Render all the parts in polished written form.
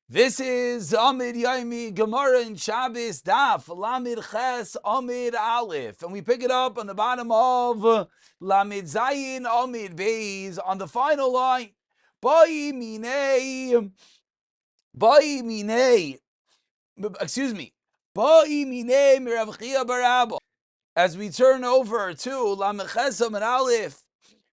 This is Amud Yomi Gemara in Shabbos Daf Lamid Ches Amid Aleph, and we pick it up on the bottom of Lamid Zayin Amid Beis on the final line. Excuse me. Mirav Chia Barabba. As we turn over to Lamid Ches Amid Aleph,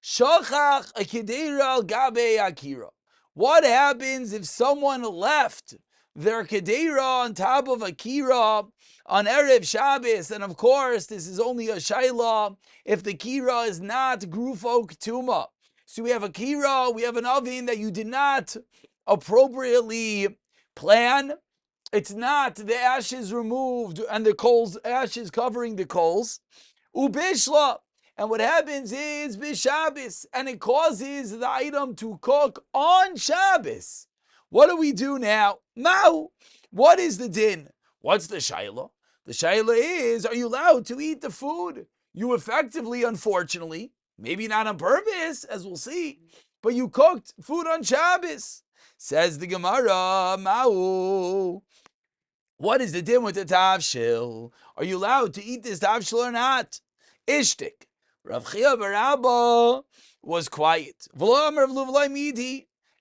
Shochach Akedera Al Gabe Akira. What happens if someone left their kedera on top of a kira on Erev Shabbos? And of course, this is only a shayla if the kira is not grufo ketuma. So we have a kira, we have an oven that you did not appropriately plan. It's not the ashes removed and the coals, ashes covering the coals. Ubishla. And what happens is b'Shabbos, and it causes the item to cook on Shabbos. What do we do now? Mau. What is the din? What's the shayla? The shayla is, are you allowed to eat the food? You effectively, unfortunately, maybe not on purpose, as we'll see, but you cooked food on Shabbos. Says the Gemara, Mau. What is the din with the tavshil? Are you allowed to eat this tavshil or not? Ishtik. Rav Chia Barabba was quiet.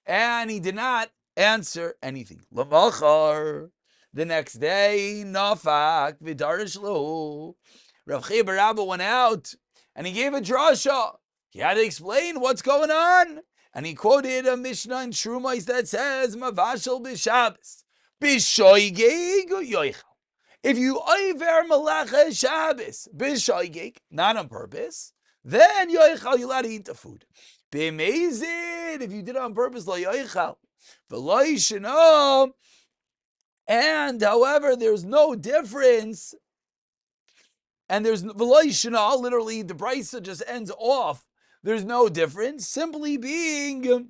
And he did not answer anything. The next day, Nafak v'darish lo. Rav Chia Barabba went out and he gave a drasha. He had to explain what's going on. And he quoted a Mishnah in Shrumais that says, Mavashal b'Shabbos, b'shoygeg yoichal. If you over malacha Shabbos, b'shoygeg, not on purpose, then yoichal, you're allowed to eat the food. B'mezid, if you did it on purpose, lo yoichal. V'lo yishana, and however, there's no difference, and there's v'lo yishana, literally, the brisa just ends off. There's no difference, simply being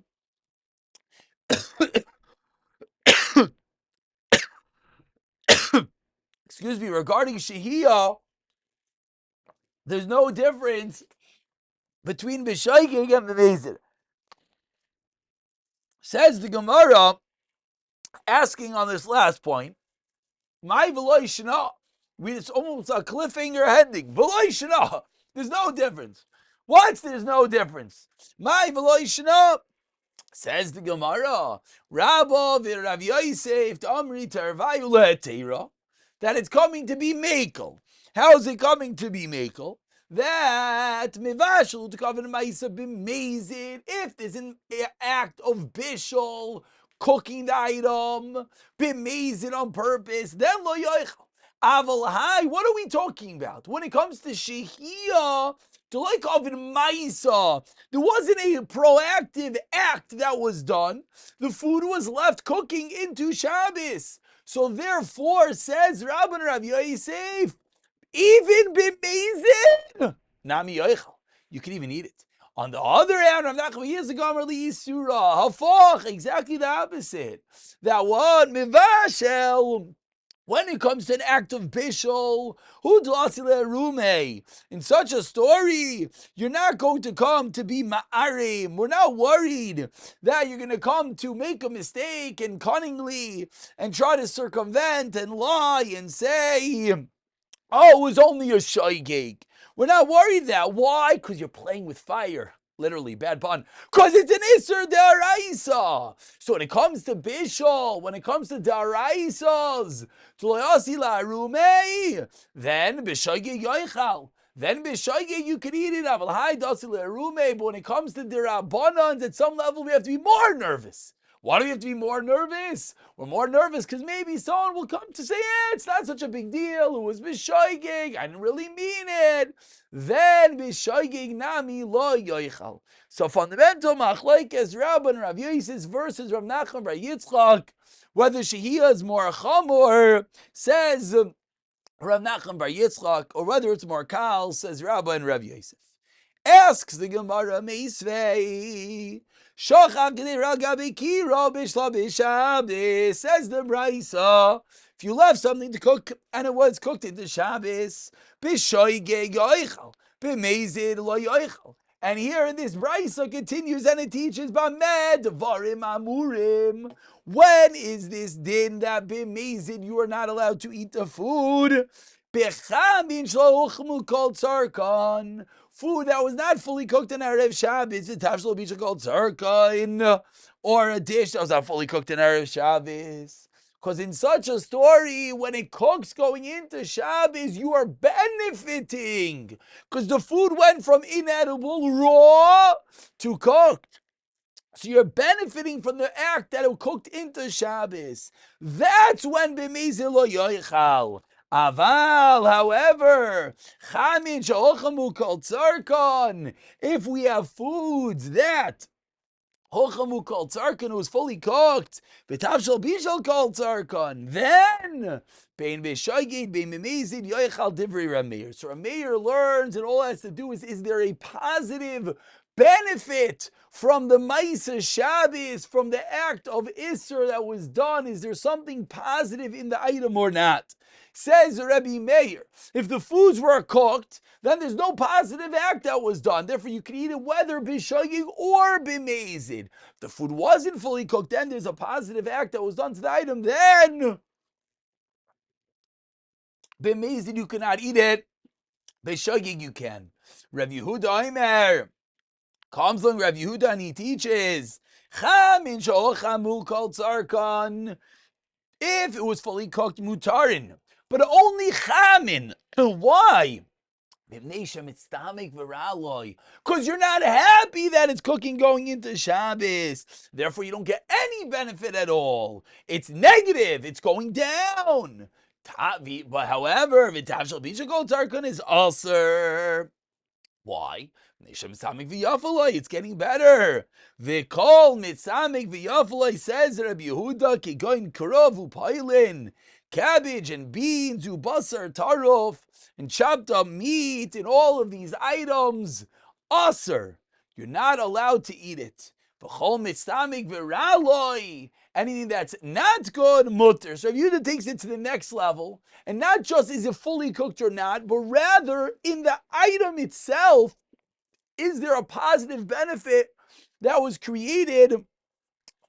excuse me, regarding Shehiyah, there's no difference between B'shoygeg and B'mezid. Says the Gemara, asking on this last point, my v'lo yishana, it's almost a cliffhanger ending. V'lo yishana, there's no difference. What's there's no difference? My v'lo yishana, says the Gemara, Rabba v'Rav Yosef t'amri tarvayu le'teira, that it's coming to be mekel. How is it coming to be mekel? That mivashel to cover ma'isa b'mezid, if there's an act of bishul, cooking the item, b'mezid on purpose, then lo yoichal. Aval hai, what are we talking about? When it comes to shehiyah, to like oven ma'isa, there wasn't a proactive act that was done. The food was left cooking into Shabbos. So therefore, says Rabban Rav Yosef, even b'mezid, nami yoichal, you can even eat it. On the other hand, Rav Nachman years ago, Yisura, hafach, exactly the opposite. That one, mivashel, when it comes to an act of bishul, in such a story, you're not going to come to be ma'arim. We're not worried that you're going to come to make a mistake and cunningly and try to circumvent and lie and say, oh, it was only a shoygeg. We're not worried that. Why? Because you're playing with fire. Literally, bad pun. Because it's an Isser Daraisa. So when it comes to Bishol, when it comes to Daraisas, then Bishoygeg Yoichal. Then Bishoygeg, you can eat it. But when it comes to Dirabbanans, at some level, we have to be more nervous. Why do we have to be more nervous? We're more nervous because maybe someone will come to say, it's not such a big deal. It was b'shoygeg. I didn't really mean it. Then b'shoygeg nami lo yoichal. So fundamental machlokes Rabban and Rav Yosef versus Rav Nachman bar Yitzchak, whether shehiyah is more chamor, says Rav Nachman bar Yitzchak, or whether it's more kal, says Rabban and Rav Yosef. Asks the Gemara Meisvei. Says the Brisa, if you left something to cook and it was cooked into Shabbos, And here in this brisa continues and it teaches Bamed Varim Amurim. When is this din that b'mezid you are not allowed to eat the food? Bechamin shlochmu kol tzarkan. Food that was not fully cooked in Erev Shabbos, the tafshel bicha called tzarkan, or a dish that was not fully cooked in Erev Shabbos. Because in such a story, when it cooks going into Shabbos, you are benefiting. Because the food went from inedible, raw, to cooked. So you're benefiting from the act that it cooked into Shabbos. That's when b'mezid lo yoichal. Aval, however, chamin she'ochamu kol tzarkan. If we have foods that Hochamu kol tzarkan was fully cooked. V'tavshel bishal kol tzarkan. Then bein b'shoigid bein b'mezid yoichal divrei Rameir. So Rameir learns, and all it has to do is there a positive benefit from the Maisa Shabbos, from the act of Isser that was done? Is there something positive in the item or not? Says Rabbi Meir, if the foods were cooked, then there's no positive act that was done. Therefore, you can eat it whether b'shogig or b'mezid. If the food wasn't fully cooked, then there's a positive act that was done to the item. Then b'mezid you cannot eat it. B'shogig you can. Rabbi Yehuda Omer comes along Rabbi Yehuda and he teaches chamin she'ochamu kol tzarkan. If it was fully cooked, mutarin, but only chamin. Why? Because you're not happy that it's cooking going into Shabbos. Therefore, you don't get any benefit at all. It's negative. It's going down. But however, v'tavshel bishakol tarkun is ulcer. Why? It's getting better. V'kol mitzamik v'yafaloi, says Rabbi Yehuda, kigoin karov u'pailin, cabbage and beans, ubasar taruf, and chopped up meat, and all of these items, aser, you're not allowed to eat it. V'chol mitzamik v'raloi, anything that's not good, mutter. So Rabbi Yehuda takes it to the next level, and not just is it fully cooked or not, but rather in the item itself, is there a positive benefit that was created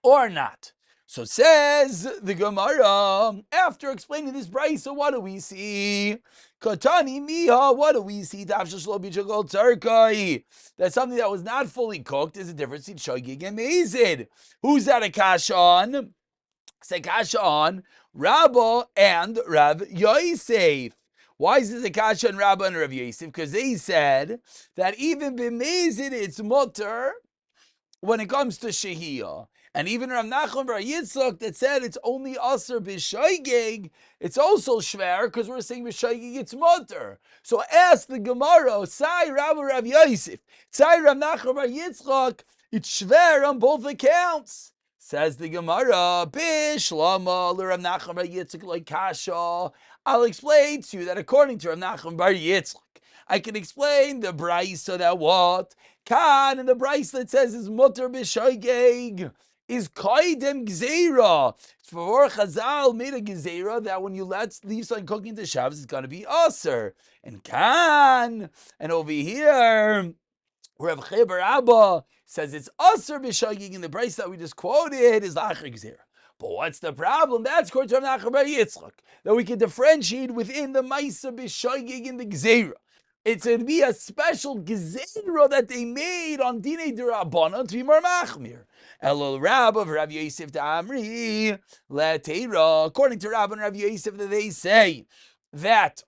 or not? So says the Gemara, after explaining this brayso, so what do we see? Katani miha, what do we see? That's something that was not fully cooked is a difference in shogig and mezid. Who's that a kasha on? Say kasha on Rabba and Rav Yosef. Why is this a kasha on Rabba and Rav Yosef? Because they said that even b'mezid it's mutter when it comes to shehiyah. And even Rav Nachman bar Yitzchak that said it's only aser b'shoigeg, it's also shver because we're saying b'shoigeg it's mutter. So ask the Gemara, Sai Rabba Rav Yosef, Sai Rav Nachman bar Yitzchak, it's shver on both accounts. Says the Gemara, Bishlama l'Rav Nachman bar Yitzchak like kasha. I'll explain to you that according to Rav Nachman bar Yitzchak, I can explain the brayso that what kan and the brayso that says is mutter b'shoigeg is kaidem gzeira. For Chazal made a gzeira that when you leave something cooking to Shabbos, it's going to be aser. And kan, and over here, Rav Cheber Abba says it's aser b'shoigeg, in the brayso that we just quoted is acher gzeira. But what's the problem? That's according to Rav Nachman bar Yitzchak, that we can differentiate within the Maisa b'shoigeg in the gzeira. It's going to be a special gezerah that they made on Dinei D'Rabbanan to be more machmir. Elul Rab of Rav Yosef Amri Leteira. According to Rab and Rav Yosef, they say that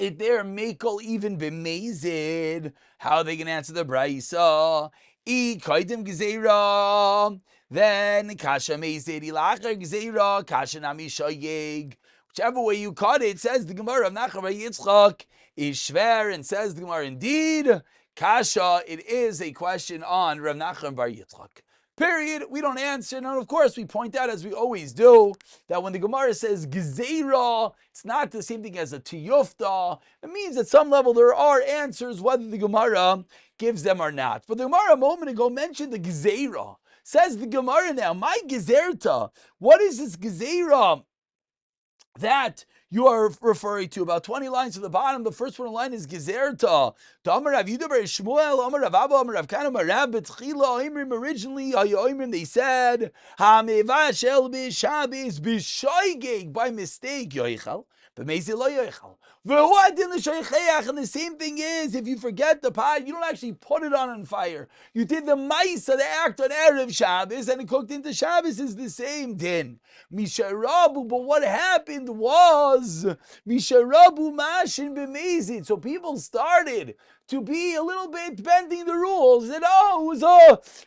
if they're mekel even b'mezid, how are they going to answer the brayso? I kaidim gezerah, then kasha mezid ilacher gezerah, kasha nami shoyeg. Whichever way you cut it, says the Gemara of Nachman bar Yitzchak, is shver, and says the Gemara, indeed, kasha, it is a question on Rav Nachman bar Yitzchak. Period. We don't answer. And of course, we point out, as we always do, that when the Gemara says gezeira, it's not the same thing as a tiyufta. It means at some level there are answers whether the Gemara gives them or not. But the Gemara a moment ago mentioned the gezeira. Says the Gemara now, my gezerta, what is this gezeira that you are referring to. About 20 lines to the bottom. The first one line is Gezerta. Amar Rav Yudah bar Shmuel, Amar Rav Abba, Amar Rav Kana, Amar Rav B'tchila, Oimrim originally, Oimrim they said, Ha'meva shel b'Shabbos b'shoigeg, by mistake, Yoichal, but Mezi lo Yoichal. And the same thing is, if you forget the pot, you don't actually put it on fire. You did the Maisa, the act on Erev Shabbos, and it cooked into Shabbos is the same din. Misharabu, but what happened was, Misharabu Mashin b'Mezid. So people started to be a little bit bending the rules. That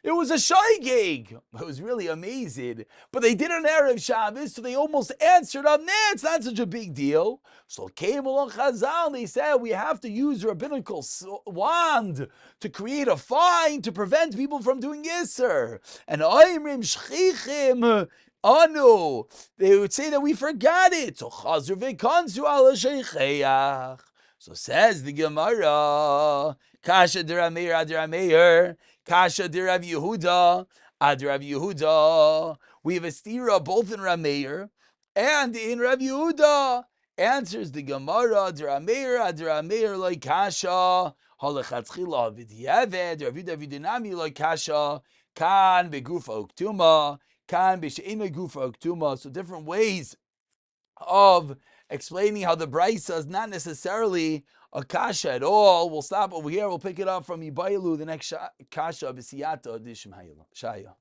it was a shaygig. It was really amazing. But they did an Erev Shabbos, so they almost answered up, nah, it's not such a big deal. So came along Chazal, they said we have to use rabbinical wand to create a fine to prevent people from doing Yisr. And Oimrim Shchichim, Anu, they would say that we forgot it. So Chazar v'kanzu ala sheicheach. So says the Gemara, Kasha d'Rameir ad Rameir, Kasha d'Rav Yehuda ad Rav Yehuda. We have a stira both in Rameir and in Rav Yehuda. Answers the Gemara, d'Rameir ad Rameir like Kasha, halachatzchila v'diavad, Rav Yehuda v'dinami like Kasha, kan begufa uktuma, kan b'she'ena gufa uktuma. So different ways of explaining how the Brisa is not necessarily a kasha at all. We'll stop over here. We'll pick it up from Yibailu, the next kasha, b'siyata adishim shaya.